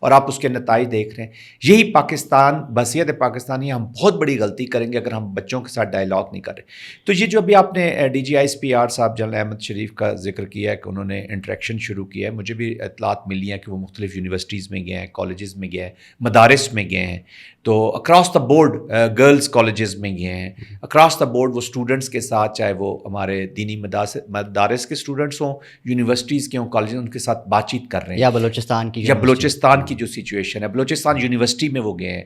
اور آپ اس کے نتائج دیکھ رہے ہیں. یہی پاکستان بحیثیت پاکستانی ہم بہت بڑی غلطی کریں گے اگر ہم بچوں کے ساتھ ڈائلاگ نہیں کر رہے. تو یہ جو ابھی آپ نے D G I S P R صاحب جنرل احمد شریف کا ذکر کیا ہے کہ انہوں نے انٹریکشن شروع کیا ہے, مجھے بھی اطلاعات ملی ہیں کہ وہ مختلف یونیورسٹیز میں گئے ہیں, کالجز میں گئے ہیں, مدارس میں گئے ہیں, تو across the board girls colleges میں گئے ہیں, اکراس دا بورڈ وہ اسٹوڈنٹس کے ساتھ, چاہے وہ ہمارے دینی مدارس کے اسٹوڈنٹس ہوں, یونیورسٹیز کے ہوں, کالجز, ان کے ساتھ بات چیت کر رہے ہیں. یا بلوچستان کی جو سچویشن ہے, بلوچستان یونیورسٹی میں وہ گئے ہیں.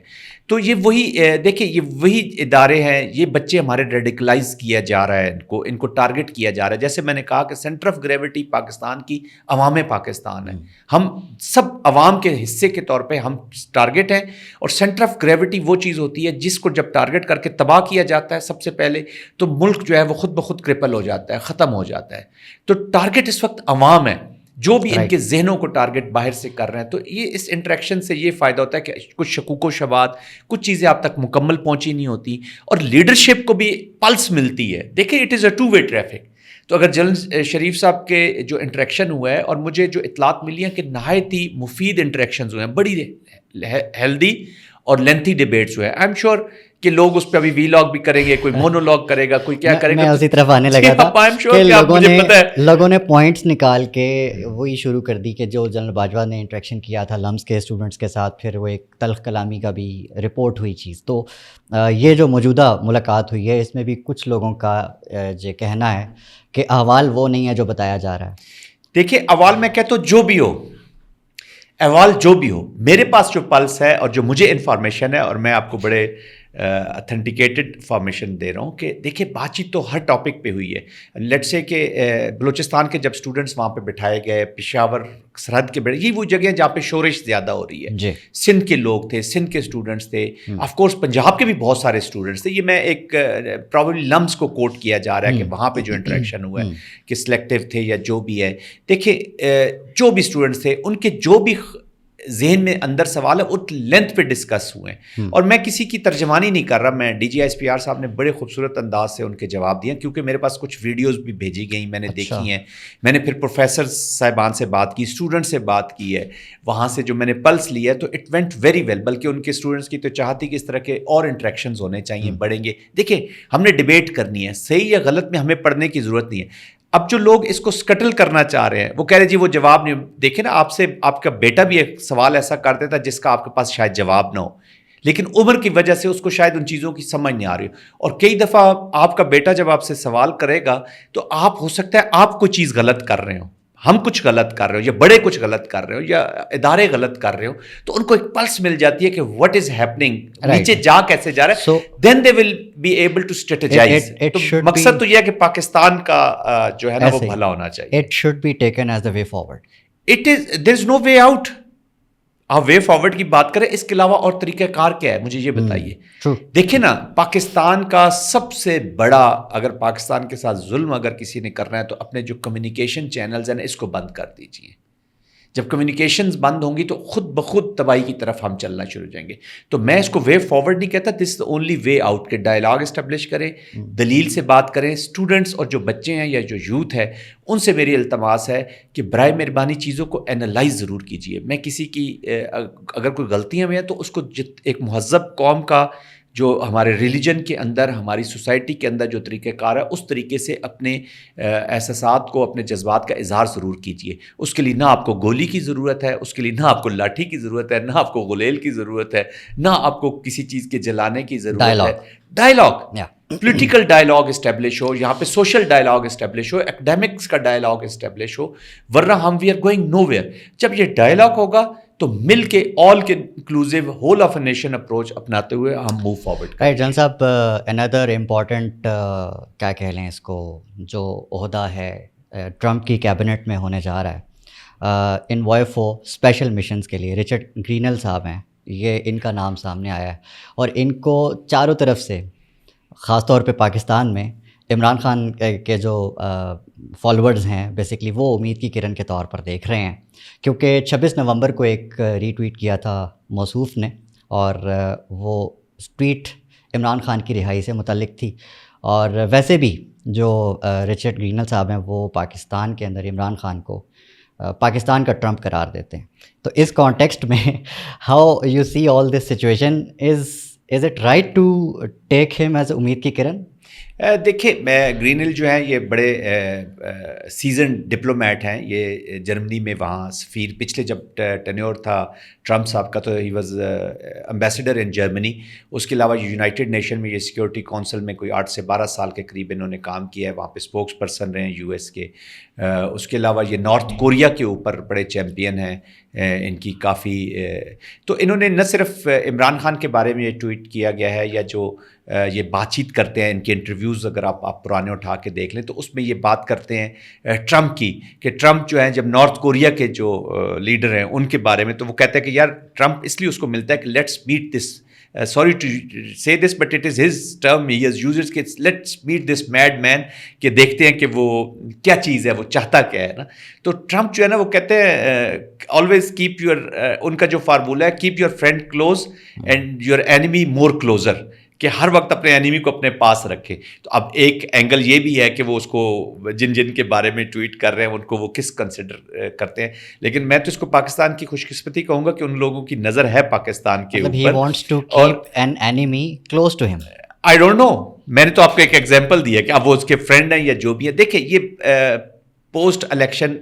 تو یہ وہی دیکھیں, یہ وہی ادارے ہیں, یہ بچے ہمارے ریڈیکلائز کیا جا رہا ہے, ان کو ٹارگٹ کیا جا رہا ہے. جیسے میں نے کہا کہ سینٹر آف گریوٹی پاکستان کی عوام پاکستان ہے, ہم سب عوام کے حصے کے طور پہ ہم ٹارگٹ ہیں, اور سینٹر آف گریوٹی وہ چیز ہوتی ہے جس کو جب ٹارگٹ کر کے تباہ کیا جاتا ہے سب سے پہلے, تو ملک جو ہے وہ خود بخود کرپل ہو جاتا ہے, ختم ہو جاتا ہے. تو ٹارگٹ اس وقت عوام ہے, جو بھی ان کے ذہنوں کو ٹارگٹ باہر سے کر رہے ہیں. تو یہ اس انٹریکشن سے یہ فائدہ ہوتا ہے کہ کچھ شکوک و شبہات, کچھ چیزیں آپ تک مکمل پہنچی نہیں ہوتی, اور لیڈرشپ کو بھی پلس ملتی ہے. دیکھیں it is a two way traffic. تو اگر جنرل شریف صاحب کے جو انٹریکشن ہوا ہے, اور مجھے جو اطلاعات ملی ہیں کہ نہایت ہی مفید انٹریکشنز ہوئے ہیں, بڑی ہیلدی اور لینتھی ڈیبیٹس ہوئے ہیں. آئی ایم شیور کہ لوگ اس پہ ابھی وی لاگ بھی کریں گے, کوئی مونو لاگ کرے گا, کوئی کیا کرے گا. میں اسی طرف آنے لگا تھا کہ لوگوں نے پوائنٹس نکال کے وہی شروع کر دی کہ جو جنرل باجوہ نے انٹریکشن کیا تھا لمس کے اسٹوڈنٹس کے ساتھ, پھر وہ ایک تلخ کلامی کا بھی رپورٹ ہوئی چیز. تو یہ جو موجودہ ملاقات ہوئی ہے, اس میں بھی کچھ لوگوں کا یہ کہنا ہے کہ احوال وہ نہیں ہے جو بتایا جا رہا ہے. دیکھیں احوال میں کہتا ہوں جو بھی ہو, احوال جو بھی ہو, میرے پاس جو پلس ہے اور جو مجھے انفارمیشن ہے, اور میں آپ کو بڑے اتھینٹیکیٹڈ انفارمیشن دے رہا ہوں کہ دیکھیں بات چیت تو ہر ٹاپک پہ ہوئی ہے. لیٹ سے کہ بلوچستان کے جب اسٹوڈنٹس وہاں پہ بٹھائے گئے, پشاور سرحد کے یہ وہ جگہ جہاں پہ شورش زیادہ ہو رہی ہے. سندھ کے لوگ تھے, سندھ کے اسٹوڈنٹس تھے, آف کورس پنجاب کے بھی بہت سارے اسٹوڈنٹس تھے. یہ میں ایک پرابیبلی لمس کو کوٹ کیا جا رہا ہے کہ وہاں پہ جو انٹریکشن ہوا ہے کہ سلیکٹیو تھے یا جو بھی ہے. دیکھیں جو بھی اسٹوڈنٹس تھے, ان کے جو بھی ذہن میں اندر سوال ہے وہ لینتھ پہ ڈسکس ہوئے ہیں, اور میں کسی کی ترجمانی نہیں کر رہا. میں D G I S P R صاحب نے بڑے خوبصورت انداز سے ان کے جواب دیے, کیونکہ میرے پاس کچھ ویڈیوز بھی بھیجی گئیں, میں نے دیکھی ہیں. میں نے پھر پروفیسر صاحبان سے بات کی, اسٹوڈنٹ سے بات کی ہے, وہاں سے جو میں نے پلس لیا ہے, تو اٹ وینٹ ویری ویل. بلکہ ان کے اسٹوڈنٹس کی تو چاہتی کہ اس طرح کے اور انٹریکشنز ہونے چاہیے, بڑھیں گے. دیکھیں ہم نے ڈیبیٹ کرنی ہے, صحیح یا غلط میں ہمیں پڑھنے کی ضرورت نہیں ہے. اب جو لوگ اس کو سکٹل کرنا چاہ رہے ہیں, وہ کہہ رہے جی وہ جواب نہیں. دیکھیں نا, آپ سے آپ کا بیٹا بھی ایک سوال ایسا کر دیتا جس کا آپ کے پاس شاید جواب نہ ہو, لیکن عمر کی وجہ سے اس کو شاید ان چیزوں کی سمجھ نہیں آ رہی ہو. اور کئی دفعہ آپ کا بیٹا جب آپ سے سوال کرے گا تو آپ ہو سکتا ہے آپ کوئی چیز غلط کر رہے ہو, ہم کچھ غلط کر رہے ہو, یا بڑے کچھ غلط کر رہے ہو, یا ادارے غلط کر رہے ہو, تو ان کو ایک پلس مل جاتی ہے کہ واٹ از ہیپننگ, نیچے جا کیسے جا رہا ہے. Then they will be able to strategize. تو مقصد تو یہ ہے کہ پاکستان کا جو ہے نا وہ بھلا ہونا چاہیے. It should be taken as the way forward. It is, there is no way out. آپ وے فارورڈ کی بات کریں, اس کے علاوہ اور طریقہ کار کیا ہے مجھے یہ بتائیے. دیکھیں نا, پاکستان کا سب سے بڑا, اگر پاکستان کے ساتھ ظلم اگر کسی نے کرنا ہے تو اپنے جو کمیونیکیشن چینلز ہیں نا, اس کو بند کر دیجیے. جب کمیونیکیشنز بند ہوں گی تو خود بخود تباہی کی طرف ہم چلنا شروع ہو جائیں گے. تو میں اس کو وے فارورڈ نہیں کہتا, دس از دا اونلی وے آؤٹ. کہ ڈائلاگ اسٹیبلش کریں, دلیل سے بات کریں. اسٹوڈنٹس اور جو بچے ہیں یا جو یوتھ ہے, ان سے میری التماس ہے کہ برائے مہربانی چیزوں کو اینالائز ضرور کیجیے. میں کسی کی اگر کوئی غلطیاں بھی ہیں تو اس کو ایک مہذب قوم کا جو ہمارے ریلیجن کے اندر, ہماری سوسائٹی کے اندر جو طریقہ کار ہے, اس طریقے سے اپنے احساسات کو, اپنے جذبات کا اظہار ضرور کیجیے. اس کے لیے نہ آپ کو گولی کی ضرورت ہے, اس کے لیے نہ آپ کو لاٹھی کی ضرورت ہے, نہ آپ کو غلیل کی ضرورت ہے, نہ آپ کو کسی چیز کے جلانے کی ضرورت ہے. ڈائلاگ, پولیٹیکل ڈائلاگ اسٹیبلش ہو, یہاں پہ سوشل ڈائلاگ اسٹیبلش ہو, اکیڈیمکس کا ڈائلاگ اسٹیبلش ہو, ورنہ ہم we are going nowhere. جب یہ ڈائلاگ ہوگا تو مل کے آل کے inclusive whole of a nation approach اپناتے ہوئے ہم موو فارورڈ کریں. جان صاحب, اندر امپورٹنٹ کیا کہہ لیں اس کو, جو عہدہ ہے ٹرمپ کی کیبنٹ میں ہونے جا رہا ہے انوائفو اسپیشل مشنز کے لیے, رچرڈ گرینل صاحب ہیں, یہ ان کا نام سامنے آیا ہے. اور ان کو چاروں طرف سے, خاص طور پہ پاکستان میں عمران خان کے جو فالوورز ہیں بیسکلی, وہ امید کی کرن کے طور پر دیکھ رہے ہیں. کیونکہ 26 نومبر کو ایک ری ٹویٹ کیا تھا موصوف نے, اور وہ ٹویٹ عمران خان کی رہائی سے متعلق تھی. اور ویسے بھی جو رچرڈ گرینل صاحب ہیں, وہ پاکستان کے اندر عمران خان کو پاکستان کا ٹرمپ قرار دیتے ہیں. تو اس کانٹیکسٹ میں how you see all this situation, is it right to take ہم ایز امید کی کرن؟ دیکھیں گرین ہل جو ہیں یہ بڑے سیزن ڈپلومیٹ ہیں. یہ جرمنی میں وہاں سفیر, پچھلے جب ٹینیور تھا ٹرمپ صاحب کا تو ہی واز امبیسڈر ان جرمنی. اس کے علاوہ یونائٹڈ نیشن میں یہ سیکورٹی کونسل میں کوئی 8 سے 12 سال کے قریب انہوں نے کام کیا ہے, وہاں پہ اسپوکس پرسن رہے ہیں یو ایس کے. اس کے علاوہ یہ نارتھ کوریا کے اوپر بڑے چیمپئن ہیں ان کی کافی. تو انہوں نے نہ صرف عمران خان کے بارے میں یہ ٹویٹ کیا گیا ہے, یا جو یہ بات چیت کرتے ہیں ان کے انٹرویوز اگر آپ پرانے اٹھا کے دیکھ لیں تو اس میں یہ بات کرتے ہیں ٹرمپ کی, کہ ٹرمپ جو ہیں جب نارتھ کوریا کے جو لیڈر ہیں ان کے بارے میں, تو وہ کہتے ہیں کہ یار ٹرمپ اس لیے اس کو ملتا ہے کہ let's meet this, sorry to say this but it is his term, he has used it, کہ let's meet this mad man, کہ دیکھتے ہیں کہ وہ کیا چیز ہے, وہ چاہتا کیا ہے نا. تو ٹرمپ جو ہے نا وہ کہتے ہیں always keep your ان کا جو فارمولہ ہے keep your friend close and your enemy more closer, کہ ہر وقت اپنے اینیمی کو اپنے پاس رکھے. تو اب ایک اینگل یہ بھی ہے کہ وہ اس کو جن کے بارے میں ٹویٹ کر رہے ہیں ان کو وہ کس کنسیڈر کرتے ہیں, لیکن میں تو اس کو پاکستان کی خوش قسمتی کہوں گا کہ ان لوگوں کی نظر ہے پاکستان کے اوپر. He wants to keep an enemy close to him. I don't know, میں نے تو آپ کو ایک ایگزامپل دیا کہ اب وہ اس کے فرینڈ ہیں یا جو بھی ہے. دیکھیں یہ پوسٹ الیکشن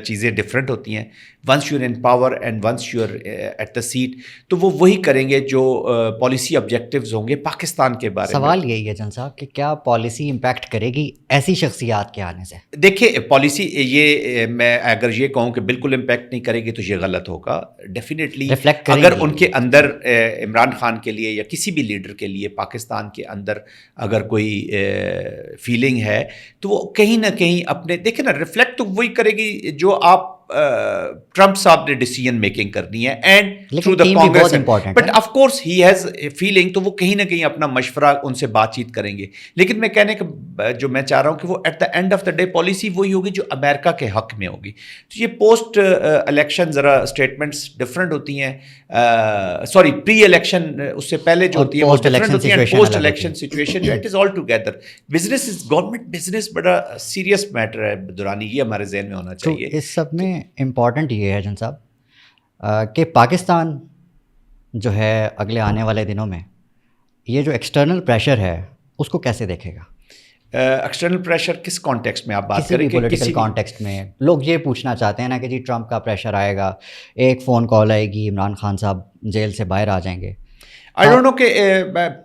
چیزیں ڈفرینٹ ہوتی ہیں. Once you are in power and once you are at the seat, تو وہ وہی کریں گے جو پالیسی آبجیکٹیوز ہوں گے پاکستان کے بارے میں. سوال یہی ہے جن صاحب کہ کیا پالیسی امپیکٹ کرے گی ایسی شخصیات کے آنے سے؟ دیکھیں پالیسی یہ میں اگر یہ کہوں کہ بالکل امپیکٹ نہیں کرے گی تو یہ غلط ہوگا. ڈیفینیٹلی اگر ان کے اندر عمران خان کے لیے یا کسی بھی لیڈر کے لیے پاکستان کے اندر اگر کوئی فیلنگ ہے تو وہ کہیں نہ کہیں اپنے دیکھیں نا ریفلیکٹ تو وہی کرے گی جو آپ ٹرمپ صاحب نے ڈیسیژن میکنگ کرنی ہے and through the Congress, but of course he has a feeling, تو وہ کہیں نہ کہیں اپنا مشورہ ان سے بات چیت کریں گے. لیکن میں کہنے کا جو میں چاہ رہا ہوں کہ وہ at the end of the day policy وہی ہوگی جو امریکہ کے حق میں ہوگی. تو یہ پوسٹ الیکشن ذرا اسٹیٹمنٹس ڈفرینٹ ہوتی ہیں, سوری پری الیکشن اس سے پہلے جو ہوتی ہے وہ ڈفرینٹ ہوتی ہیں. پوسٹ الیکشن سچویشن جو it is all together business is government business, بڑا سیریس میٹر ہے دورانی, یہ ہمارے ذہن میں ہونا چاہیے. اس سب میں امپورٹنٹ یہ ہے جن صاحب کہ پاکستان جو ہے اگلے آنے والے دنوں میں یہ جو ایکسٹرنل پریشر ہے اس کو کیسے دیکھے گا؟ ایکسٹرنل پریشر کس کانٹیکسٹ میں آپ بات کریں گے؟ پولیٹیکل کانٹیکسٹ میں لوگ یہ پوچھنا چاہتے ہیں نا کہ جی ٹرمپ کا پریشر آئے گا, ایک فون کال آئے گی, عمران خان صاحب جیل سے باہر آ جائیں گے. آئی ڈونٹ نو کہ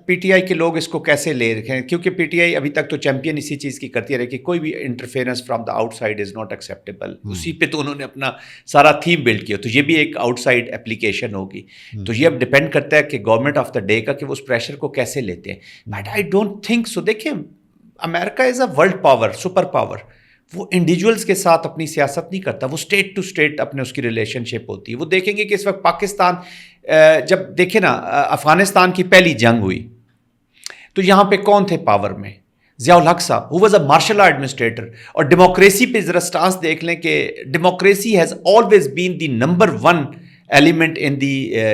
پی ٹی آئی کے لوگ اس کو کیسے لے رکھے ہیں, کیونکہ پی ٹی آئی ابھی تک تو چیمپئن اسی چیز کی کرتی رہی کہ کوئی بھی interference from the out side is not acceptable. اسی پہ تو انہوں نے اپنا سارا تھیم بلڈ کیا, تو یہ بھی ایک آؤٹ سائڈ اپلیکیشن ہوگی. تو یہ اب ڈپینڈ کرتا ہے کہ گورنمنٹ آف دا ڈے کا کہ وہ اس پریشر کو کیسے لیتے ہیں. But I don't think so. دیکھیں America is a world power, super power. وہ انڈیویجولس کے ساتھ اپنی سیاست نہیں کرتا, وہ اسٹیٹ ٹو اسٹیٹ اپنے اس کی ریلیشن شپ ہوتی ہے. وہ دیکھیں گے کہ اس وقت پاکستان جب دیکھیں نا افغانستان کی پہلی جنگ ہوئی تو یہاں پہ کون تھے پاور میں؟ ضیاء الحق صاحب, he was a martial law administrator. اور ڈیموکریسی پہ ذرا سٹانس دیکھ لیں کہ democracy has always been the number 1 element in the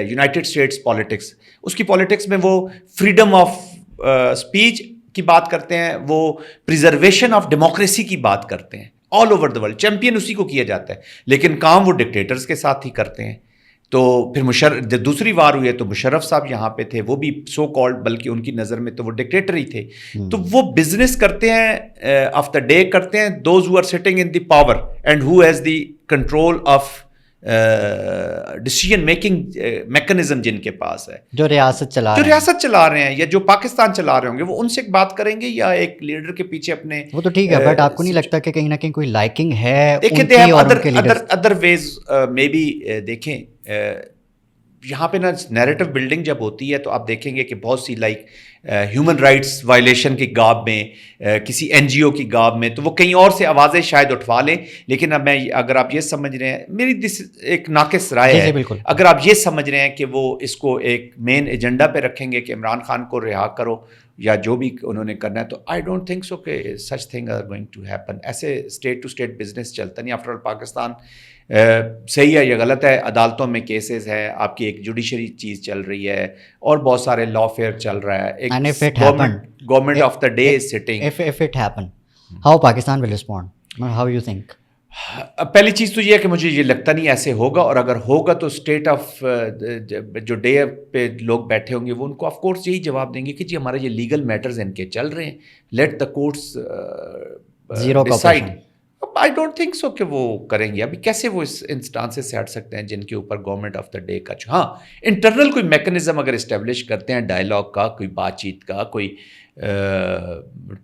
United States politics. اس کی پالیٹکس میں وہ فریڈم آف اسپیچ کی بات کرتے ہیں, وہ پریزرویشن آف ڈیموکریسی کی بات کرتے ہیں all over the world. Champion اسی کو کیا جاتا ہے, لیکن کام وہ ڈکٹیٹرز کے ساتھ ہی کرتے ہیں. تو پھر جب دوسری وار ہوئی ہے تو مشرف صاحب یہاں پہ تھے, وہ بھی سو کالڈ, بلکہ ان کی نظر میں تو وہ ڈکٹیٹر ہی تھے. تو وہ بزنس کرتے ہیں آف دا ڈے کرتے ہیں those who are sitting in the power and who has the control of decision making mechanism جن کے پاس ہے, جو ریاست چلا رہے ہیں یا جو پاکستان چلا رہے ہوں گے, وہ ان سے بات کریں گے یا ایک لیڈر کے پیچھے اپنے. وہ تو ٹھیک ہے, بٹ آپ کو نہیں لگتا کہ کہیں نہ کہیں کوئی لائکنگ ہے ادر ویز میں بھی؟ دیکھیں یہاں پہ نا نیریٹو بلڈنگ جب ہوتی ہے تو آپ دیکھیں گے کہ بہت سی لائک ہیومن رائٹس وائلیشن کی گاب میں, کسی این جی او کی گاب میں, تو وہ کہیں اور سے آوازیں شاید اٹھوا لیں. لیکن اب میں اگر آپ یہ سمجھ رہے ہیں, میری ایک ناقص رائے ہے, اگر آپ یہ سمجھ رہے ہیں کہ وہ اس کو ایک مین ایجنڈا پہ رکھیں گے کہ عمران خان کو رہا کرو یا جو بھی انہوں نے کرنا ہے, تو آئی ڈونٹ تھنک سو کہ such thing are going to happen. ایسے اسٹیٹ ٹو اسٹیٹ بزنس چلتا نہیں. آفٹر آل پاکستان صحیح ہے یا غلط ہے, عدالتوں میں کیسز ہے, آپ کی ایک جوڈیشری چیز چل رہی ہے, اور بہت سارے لا فیئر چل رہا ہے. ایک government of the day is sitting. If it happen, how Pakistan will respond? How you think? پہلی چیز تو یہ ہے کہ مجھے یہ لگتا نہیں ایسے ہوگا, اور اگر ہوگا تو اسٹیٹ آف جو ڈے پہ لوگ بیٹھے ہوں گے وہ ان کو آف کورس یہی جواب دیں گے کہ جی ہمارے یہ لیگل میٹرز ان کے چل رہے ہیں, let the courts decide. I don't think so کہ وہ کریں گے. ابھی کیسے وہ اس انسٹانسز سے ہٹ سکتے ہیں جن کے اوپر گورنمنٹ آف دا ڈے کا, ہاں انٹرنل کوئی میکنزم اگر اسٹیبلش کرتے ہیں ڈائلاگ کا, کوئی بات چیت کا, کوئی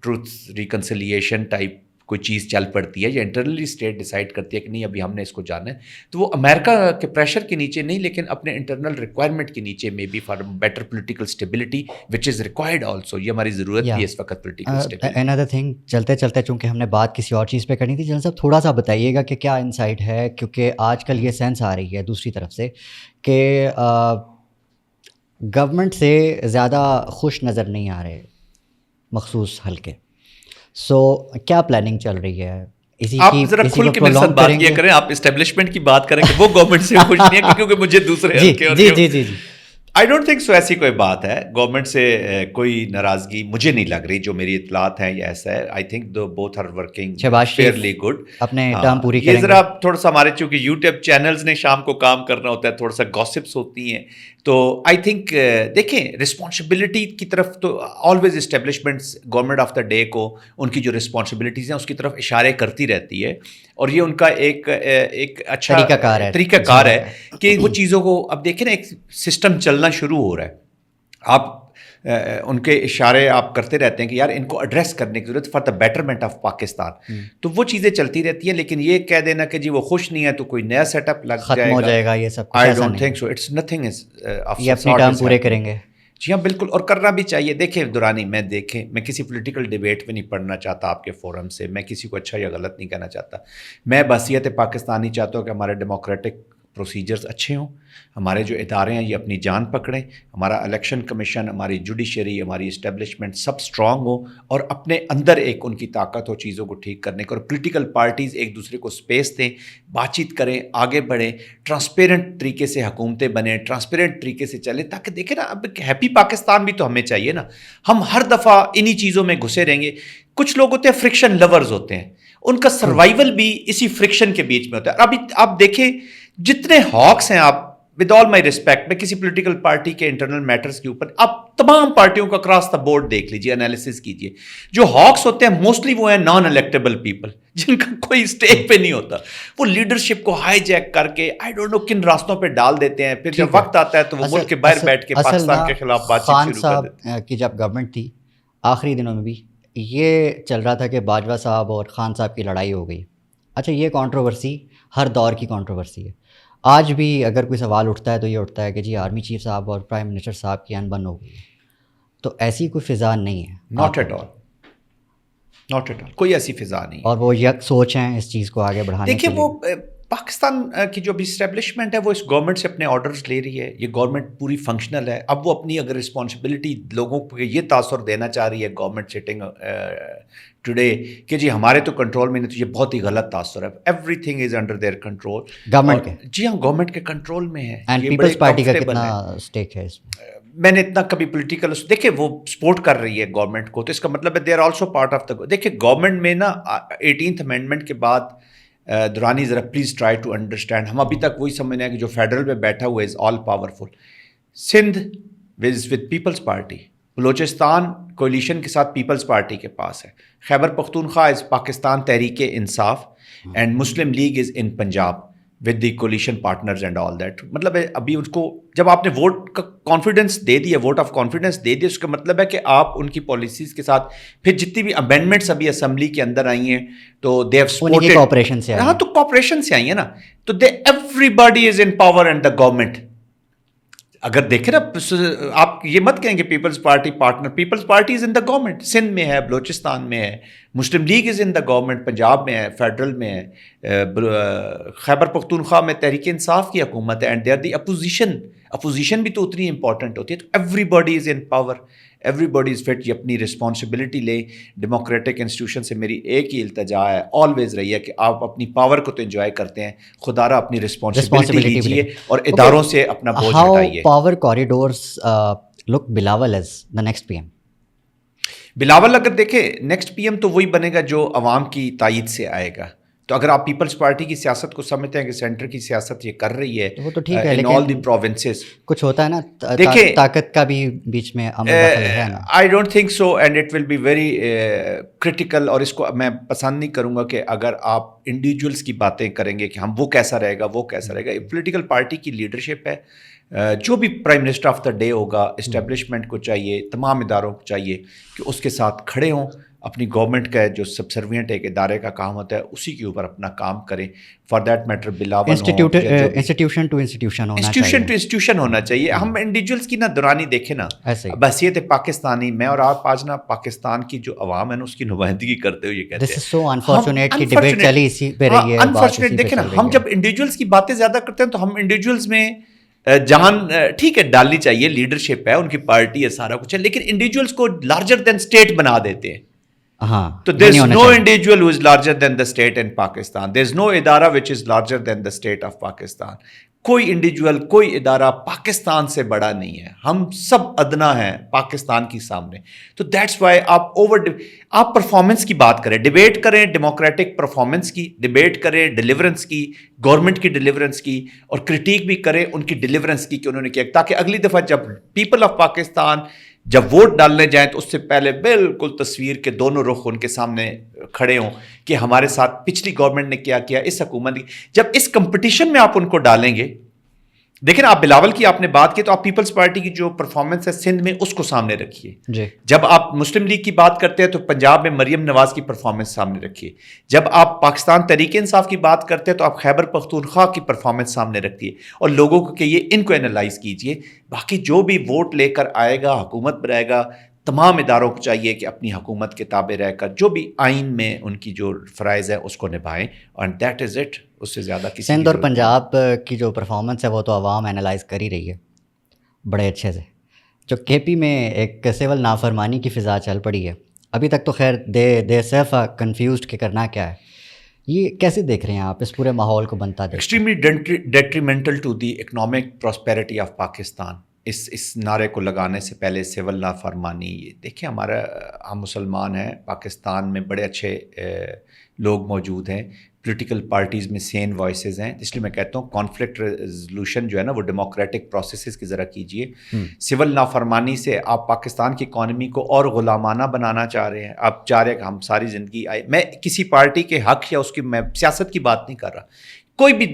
ٹروتھ ریکنسیلیشن ٹائپ کوئی چیز چل پڑتی ہے, یا انٹرنلی اسٹیٹ ڈیسائیڈ کرتی ہے کہ نہیں ابھی ہم نے اس کو جانا ہے, تو وہ امریکہ کے پریشر کے نیچے نہیں لیکن اپنے انٹرنل ریکوائرمنٹ کے نیچے میں بھی for better political stability which is required also. یہ ہماری ضرورت بھی ہے اس وقت پولیٹیکل اسٹیبلٹی. another thing چلتے چلتے چونکہ ہم نے بات کسی اور چیز پہ کرنی تھی, جنرل صاحب تھوڑا سا بتائیے گا کہ کیا انسائٹ ہے, کیونکہ آج کل یہ سینس آ رہی ہے دوسری طرف سے کہ گورنمنٹ سے زیادہ خوش نظر نہیں آ رہے یہ حلقے. سو کیا پلاننگ چل رہی ہے اسی آپ کی؟ ذرا کھل کے میرے ساتھ بات کیا کریں, آپ اسٹیبلشمنٹ کی بات کریں کہ وہ گورنمنٹ سے خوش نہیں ہے, کیونکہ مجھے دوسرے جی آئی ڈونٹ تھنک سو ایسی کوئی بات ہے. گورنمنٹ سے کوئی ناراضگی مجھے نہیں لگ رہی, جو میری اطلاعات ہیں یہ ایسا ہے. I think two both are working fairly good, اپنے ٹرم پوری کریں. یہ ذرا تھوڑا سا ہمارے چونکہ یوٹیوب چینلز نے شام کو کام کرنا ہوتا ہے, تھوڑا سا گاسپس ہوتی ہیں, تو آئی تھنک دیکھیں رسپانسبلٹی کی طرف تو always establishments government of the day کو ان کی جو رسپانسبلٹیز ہیں اس کی طرف اشارے کرتی رہتی ہے, اور یہ ان کا ایک اچھا طریقہ کار ہے کہ وہ چیزوں کو, اب دیکھیں نا ایک سسٹم چلنا شروع ہو رہا ہے, آپ ان کے اشارے آپ کرتے رہتے ہیں کہ یار ان کو ایڈریس کرنے کی ضرورت for the betterment of Pakistan, تو وہ چیزیں چلتی رہتی ہیں. لیکن یہ کہہ دینا کہ جی وہ خوش نہیں ہے تو کوئی نیا سیٹ اپ لگ جائے گا, یہ سب I don't think so, it's nothing یہ اپنے ٹرم پورے کریں گے. جی ہاں بالکل, اور کرنا بھی چاہیے. دیکھیں دورانی میں کسی پولیٹیکل ڈیبیٹ میں نہیں پڑھنا چاہتا آپ کے فورم سے, میں کسی کو اچھا یا غلط نہیں کہنا چاہتا. میں بحیثیت پاکستانی چاہتا ہوں کہ ہمارے ڈیموکریٹک پروسیجرز اچھے ہوں, ہمارے جو ادارے ہیں یہ اپنی جان پکڑیں, ہمارا الیکشن کمیشن, ہماری جوڈیشری, ہماری اسٹیبلشمنٹ سب اسٹرانگ ہو, اور اپنے اندر ایک ان کی طاقت ہو چیزوں کو ٹھیک کرنے کو, اور پولیٹیکل پارٹیز ایک دوسرے کو اسپیس دیں, بات چیت کریں, آگے بڑھیں, ٹرانسپیرنٹ طریقے سے حکومتیں بنیں, ٹرانسپیرنٹ طریقے سے چلیں, تاکہ دیکھیں نا اب ہیپی پاکستان بھی تو ہمیں چاہیے نا. ہم ہر دفعہ انہی چیزوں میں گھسے رہیں گے. کچھ لوگ ہوتے ہیں فرکشن لورز ہوتے ہیں, ان کا سروائیول بھی اسی فرکشن کے بیچ میں ہوتا ہے. ابھی آپ دیکھیں جتنے ہاکس ہیں, آپ ود آل مائی ریسپیکٹ, میں کسی پولیٹیکل پارٹی کے انٹرنل میٹرز کے اوپر آپ تمام پارٹیوں کا کراس دا بورڈ دیکھ لیجیے, انالیسس کیجیے. جو ہاکس ہوتے ہیں موسٹلی وہ ہیں نان الیکٹیبل پیپل, جن کا کوئی اسٹیک پہ نہیں ہوتا. وہ لیڈرشپ کو ہائی جیک کر کے آئی ڈونٹ نو کن راستوں پہ ڈال دیتے ہیں, پھر جب وقت آتا ہے تو وہ ملک کے باہر بیٹھ کے پاکستان کے خلاف بات چیت شروع کر دیتے ہیں. کی جب گورنمنٹ تھی آخری دنوں میں بھی یہ چل رہا تھا کہ باجوہ صاحب اور خان صاحب کی لڑائی ہو گئی. اچھا یہ کنٹروورسی ہر دور کی کنٹروورسی ہے. آج بھی اگر کوئی سوال اٹھتا ہے تو یہ اٹھتا ہے کہ جی آرمی چیف صاحب اور پرائم منسٹر صاحب کی انبن ہو گئی, تو ایسی کوئی فضا نہیں ہے. ناٹ ایٹ آل, کوئی ایسی فضا نہیں. اور وہ یک سوچ ہیں اس چیز کو آگے بڑھانے کے لیے. دیکھیں وہ پاکستان کی جو بھی اسٹیبلشمنٹ ہے وہ اس گورنمنٹ سے اپنے آرڈرز لے رہی ہے. یہ گورنمنٹ پوری فنکشنل ہے. اب وہ اپنی اگر رسپانسبلٹی لوگوں کو یہ تاثر دینا چاہ رہی ہے گورنمنٹ سٹنگ ٹوڈے کہ جی ہمارے تو کنٹرول میں نہیں, تو یہ بہت ہی غلط تاثر ہے. Everything is under their control. Government کے, جی ہاں گورنمنٹ کے کنٹرول میں ہے. اینڈ پیپلز پارٹی کا کتنا اسٹیک ہے اس میں؟ میں نے اتنا کبھی پولیٹیکل دیکھیں وہ سپورٹ کر رہی ہے گورنمنٹ کو, تو اس کا مطلب ہے they are also part of the. دیکھیں گورنمنٹ میں نا 18th امینڈمنٹ کے بعد دورانی ذرا پلیز ٹرائی ٹو انڈرسٹینڈ, ہم ابھی تک وہی سمجھنا ہے کہ جو فیڈرل میں بیٹھا ہوا is all powerful. Sindh with Peoples Party, Balochistan coalition کے ساتھ پیپلز پارٹی کے پاس ہے, خیبر پختونخوا از Pakistan Tehreek Insaf, and Muslim League is in Punjab with the coalition partners and all that. مطلب ہے ابھی ان کو جب آپ نے ووٹ کا کانفیڈنس دے دیا, ووٹ آف کانفیڈنس دے دیا, اس کا مطلب ہے کہ آپ ان کی پالیسیز کے ساتھ پھر جتنی بھی امینڈمنٹس ابھی اسمبلی کے اندر آئی ہیں تو دے ہیو سپورٹڈ کوآپریشن سے. ہاں تو کوآپریشن سے آئی ہیں نا, تو they everybody is in power and the government. اگر دیکھیں نا آپ یہ مت کہیں کہ Peoples Party partner, Peoples Party is in the government, Sindh میں ہے, بلوچستان میں ہے, Muslim League is in the government, Punjab میں ہے, فیڈرل میں ہے, خیبر پختونخوا میں تحریک انصاف کی حکومت ہے, and they are the opposition. Opposition بھی تو اتنی امپورٹنٹ ہوتی ہے. تو everybody is in power, everybody is fit. یہ اپنی رسپانسبلٹی لے. ڈیموکریٹک انسٹیٹیوشن سے میری ایک ہی التجا ہے, آلویز رہی ہے کہ آپ اپنی پاور کو تو انجوائے کرتے ہیں, خدا را اپنی رسپانسبلٹی لیجیے اور اداروں سے اپنا بوجھ ہٹائیے. Power corridors look Bilawal as the next P M. Bilawal اگر دیکھیں نیکسٹ پی ایم تو وہی بنے گا جو عوام کی تائید سے آئے گا, تو اگر آپ پیپلز پارٹی کی سیاست کو سمجھتے ہیں کہ سینٹر کی سیاست یہ کر رہی ہے وہ تو ٹھیک ہے، ان آل دی پروونسز، کچھ ہوتا ہے نا دیکھیں طاقت کا بھی بیچ میں عمل دخل ہے نا. I don't think so and it will be very critical. اور اس کو میں پسند نہیں کروں گا کہ اگر آپ انڈیویجولس کی باتیں کریں گے کہ ہم وہ کیسا رہے گا وہ کیسا رہے گا. پولیٹیکل پارٹی کی لیڈرشپ ہے، جو بھی prime minister of the day ہوگا اسٹیبلشمنٹ کو چاہیے، تمام اداروں کو چاہیے کہ اس کے ساتھ کھڑے ہوں. اپنی گورنمنٹ کا جو سبسروینٹ ایک ادارے کا کام ہوتا ہے اسی کے اوپر اپنا کام کریں. For that matter Bilawal institution to institution ہونا چاہیے. ہم انڈیویجولس کی نا دورانی دیکھیں نا، بحیثیت پاکستانی میں اور آپ آج نا پاکستان کی جو عوام ہے نا اس کی نمائندگی کرتے ہوئے یہ کہتے ہیں انفارچونیٹ. دیکھیں نا، ہم جب انڈیویجولس کی باتیں زیادہ کرتے ہیں تو ہم انڈیویجولس میں جان ٹھیک ہے ڈالنی چاہیے، لیڈرشپ ہے، ان کی پارٹی ہے، سارا کچھ ہے، لیکن انڈیویجولس کو لارجر دین اسٹیٹ بنا دیتے ہیں. تو there is no individual who is larger than the state in Pakistan. There is no ادارہ which is larger than the state of Pakistan. کوئی انڈیویجول، کوئی ادارہ پاکستان سے بڑا نہیں ہے. ہم سب ادنا ہیں پاکستان کی سامنے. تو دیٹس وائی آپ پرفارمنس کی بات کریں، ڈیبیٹ کریں ڈیموکریٹک پرفارمنس کی، ڈیبیٹ کریں ڈیلیورنس کی، گورنمنٹ کی ڈیلیورنس کی، اور کرٹیک بھی کریں ان کی ڈیلیورنس کی کہ انہوں نے کیا، تاکہ اگلی دفعہ جب پیپل آف پاکستان جب ووٹ ڈالنے جائیں تو اس سے پہلے بالکل تصویر کے دونوں رخ ان کے سامنے کھڑے ہوں کہ ہمارے ساتھ پچھلی گورنمنٹ نے کیا کیا، اس حکومت کی. جب اس کمپٹیشن میں آپ ان کو ڈالیں گے، دیکھیں آپ بلاول کی آپ نے بات کی تو آپ پیپلز پارٹی کی جو پرفارمنس ہے سندھ میں اس کو سامنے رکھیے. جب آپ مسلم لیگ کی بات کرتے ہیں تو پنجاب میں مریم نواز کی پرفارمنس سامنے رکھیے. جب آپ پاکستان تحریک انصاف کی بات کرتے ہیں تو آپ خیبر پختونخوا کی پرفارمنس سامنے رکھیے اور لوگوں کو کہ یہ ان کو انالائز کیجئے. باقی جو بھی ووٹ لے کر آئے گا، حکومت بنائے گا، تمام اداروں کو چاہیے کہ اپنی حکومت کے تابع رہ کر جو بھی آئین میں ان کی جو فرائض ہے اس کو نبھائیں. And that is it. اس سے زیادہ کسی سندھ اور پنجاب کی جو پرفارمنس ہے وہ تو عوام انالائز کر ہی رہی ہے بڑے اچھے سے. جو کے پی میں ایک سول نافرمانی کی فضا چل پڑی ہے ابھی تک، تو خیر دے سیف کنفیوزڈ کہ کرنا کیا ہے. یہ کیسے دیکھ رہے ہیں آپ اس پورے ماحول کو بنتا دیکھ؟ Extremely detrimental to the economic prosperity of Pakistan. اس نعرے کو لگانے سے پہلے سول نافرمانی، دیکھیں ہم مسلمان ہیں، پاکستان میں بڑے اچھے لوگ موجود ہیں، پولیٹیکل پارٹیز میں سین وائسز ہیں. اس لیے میں کہتا ہوں کانفلکٹ ریزولوشن جو ہے نا وہ ڈیموکریٹک پروسیسز کی ذرا کیجیے. سول نافرمانی سے آپ پاکستان کی اکانومی کو اور غلامانہ بنانا چاہ رہے ہیں. آپ چاہ رہے ہیں کہ ہم ساری زندگی میں کسی پارٹی کے حق یا اس کی میں سیاست کی بات نہیں کر رہا. کوئی بھی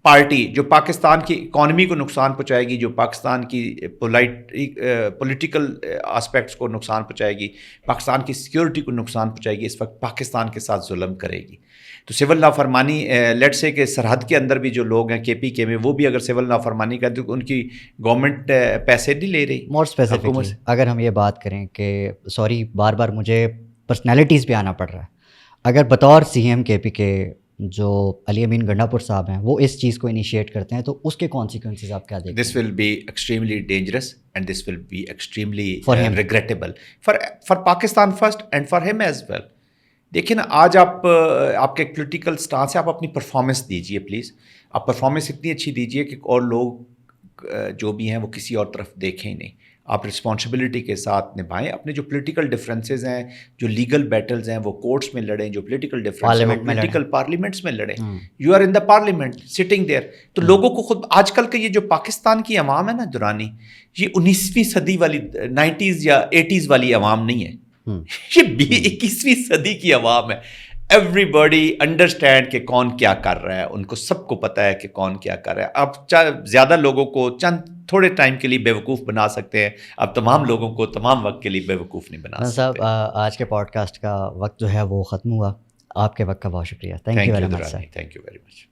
پارٹی جو پاکستان کی اکانومی کو نقصان پہنچائے گی، جو پاکستان کی پولیٹیکل آسپیکٹس کو نقصان پہنچائے گی، پاکستان کی سیکیورٹی کو نقصان پہنچائے گی، اس وقت پاکستان کے ساتھ ظلم کرے گی. تو سول نافرمانی لیٹ سے کہ سرحد کے اندر بھی جو لوگ ہیں کے پی کے میں، وہ بھی اگر سول نافرمانی کرتے تو ان کی گورنمنٹ پیسے نہیں لے رہی. مور اسپیسیفکلی اگر ہم یہ بات کریں کہ سوری بار بار مجھے پرسنالٹیز پہ آنا پڑ رہا ہے، اگر بطور سی ایم کے پی کے جو علی امین گنڈا پور صاحب ہیں وہ اس چیز کو انیشیٹ کرتے ہیں تو اس کے کانسیکوینسز آپ کیا دیکھتے ہیں؟ This will be extremely dangerous and this will be extremely regrettable for Pakistan first and for him as well. دیکھیں نا آج آپ کے ایک پولیٹیکل اسٹانس ہے، آپ اپنی پرفارمنس دیجیے پلیز. آپ پرفارمنس اتنی اچھی دیجیے کہ اور لوگ جو بھی ہیں وہ کسی اور طرف دیکھیں ہی نہیں. آپ رسپانسبلٹی کے ساتھ نبھائیں. اپنے جو پولیٹیکل ڈفرینسز ہیں، جو لیگل بیٹلز ہیں وہ کورٹس میں لڑیں، جو پولیٹیکل ڈفرینس ہیں پولیٹیکل پارلیمنٹس میں لڑیں. You are in the parliament sitting there. تو لوگوں کو خود آج کل کے یہ جو پاکستان کی عوام ہے نا دورانی، یہ 19ویں صدی والی 90s یا 80s والی عوام نہیں ہے، یہ 21ویں صدی کی عوام ہے. ایوری باڈی انڈرسٹینڈ کہ کون کیا کر رہا ہے، ان کو سب کو پتہ ہے کہ کون کیا کر رہا ہے. آپ زیادہ لوگوں کو چند تھوڑے ٹائم کے لیے بے وقوف بنا سکتے ہیں، آپ تمام لوگوں کو تمام وقت کے لیے بے وقوف نہیں بنا سکتے. صاحب آج کے پوڈ کاسٹ کا وقت جو ہے وہ ختم ہوا. آپ کے وقت کا بہت شکریہ. Thank you very much.